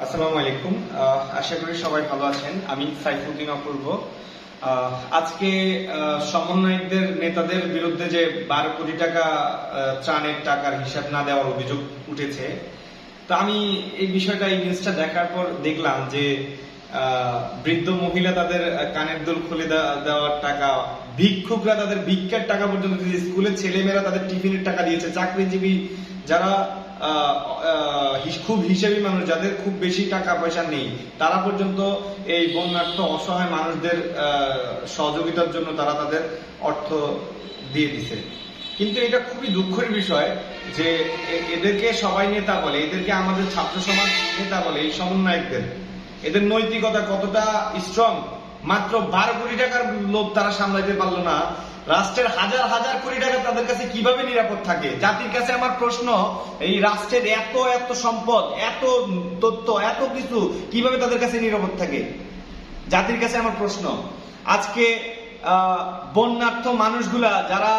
আসসালামু আলাইকুম। আশা করি সবাই ভালো আছেন। আমি সাইফুদ্দিন অপূর্ব। আজকে সমন্বয়কদের নেতাদের বিরুদ্ধে যে 12 কোটি টাকা ত্রাণের টাকার হিসাব না দেওয়ার অভিযোগ উঠেছে, তো আমি এই বিষয়টা এই নিউজটা দেখার পর দেখলাম যে বৃদ্ধ মহিলা তাদের কানের দুল খুলে দেওয়ার টাকা, ভিক্ষুকরা তাদের ভিক্ষার টাকা পর্যন্ত দিয়েছে, স্কুলের ছেলেমেয়েরা তাদের টিফিনের টাকা দিয়েছে, চাকরিজীবী যারা খুব হিসেবি মানুষ, যাদের খুব বেশি টাকা পয়সা নেই, তারা পর্যন্ত এই বন্যার্থ অসহায় মানুষদের সহযোগিতার জন্য তারা তাদের অর্থ দিয়ে দিছে। কিন্তু এটা খুবই দুঃখের বিষয় যে এদেরকে সবাই নেতা বলে, এদেরকে আমাদের ছাত্র সমাজ নেতা বলে, এই সমন্বয়কদের এদের নৈতিকতা কতটা স্ট্রং। মাত্র 12 কোটি টাকার লোভ তারা সামলাইতে পারলো না, রাষ্ট্রের হাজার হাজার কোটি টাকা তাদের কাছে কিভাবে নিরাপদ থাকে? জাতির কাছে আমার প্রশ্ন, এই রাষ্ট্রের এত এত সম্পদ, এত তথ্য, এত কিছু কিভাবে তাদের কাছে নিরাপদ থাকে? জাতির কাছে আমার প্রশ্ন। আজকে বন্যার্থ মানুষগুলা যারা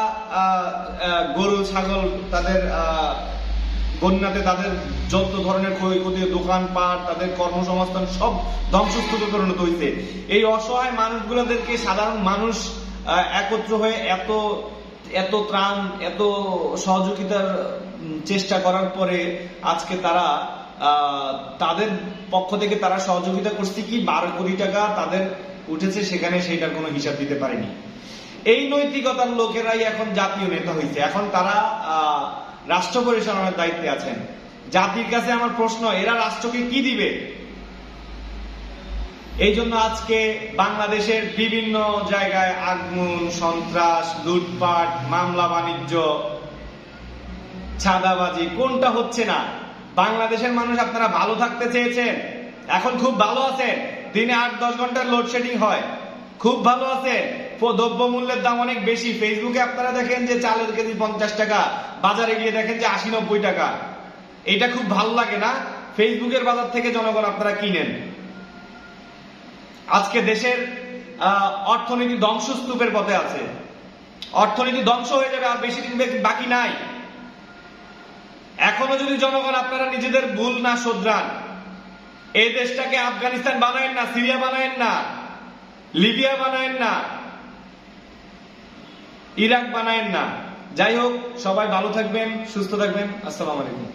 গরু ছাগল তাদের বন্যাতে তাদের যত ধরনের ক্ষয়ক্ষতি, দোকানপাট, তাদের কর্মসংস্থান সব ধ্বংসস্তূপে পরিণত হয়েছে। এই অসহায় মানুষগুলোদেরকে সাধারণ মানুষ একত্র হয়ে এত ত্রাণ, এত সহযোগিতার চেষ্টা করার পরে আজকে তারা তাদের পক্ষ থেকে তারা সহযোগিতা করছে কি 12 কোটি টাকা তাদের উঠেছে, সেখানে সেটার কোনো হিসাব দিতে পারেনি। এই নৈতিকতার লোকেরাই এখন জাতীয় নেতা হয়েছে, এখন তারা রাষ্ট্র পরিচালনার দায়িত্বে আছেন। জাতির কাছে আমার প্রশ্ন, এরা রাষ্ট্রকে কি দিবে? এই জন্য আজকে বাংলাদেশের বিভিন্ন জায়গায় আগুন, সন্ত্রাস, লুটপাট, মামলা বাণিজ্য, চাঁদাবাজি, কোনটা হচ্ছে না? বাংলাদেশের মানুষ আপনারা ভালো থাকতে চেয়েছেন, এখন খুব ভালো আছেন। দিনে 8-10 ঘন্টার লোডশেডিং হয়, খুব ভালো আছে। দ্রব্য মূল্যের দাম অনেক বেশি। ফেসবুকে আপনারা দেখেন যে চালের কেজি 50 টাকা, বাজারে গিয়ে দেখেন যে 80-90 টাকা। এটা খুব ভালো লাগে না? ফেসবুকের বাজার থেকে জনগণ আপনারা কিনেন। আজকে দেশের অর্থনীতি ধ্বংসস্তূপের পথে আছে, অর্থনীতি ধ্বংস হয়ে যাবে, আর বেশি দিন বাকি নাই। এখনো যদি জনগণ আপনারা নিজেদের ভুল না শোধরান, এই দেশটাকে আফগানিস্তান বানায়েন না, সিরিয়া বানায়েন না, লিবিয়া বানায়েন না, ইরাক বানায়েন না। যাই হোক, সবাই ভালো থাকবেন, সুস্থ থাকবেন। আসসালামু আলাইকুম।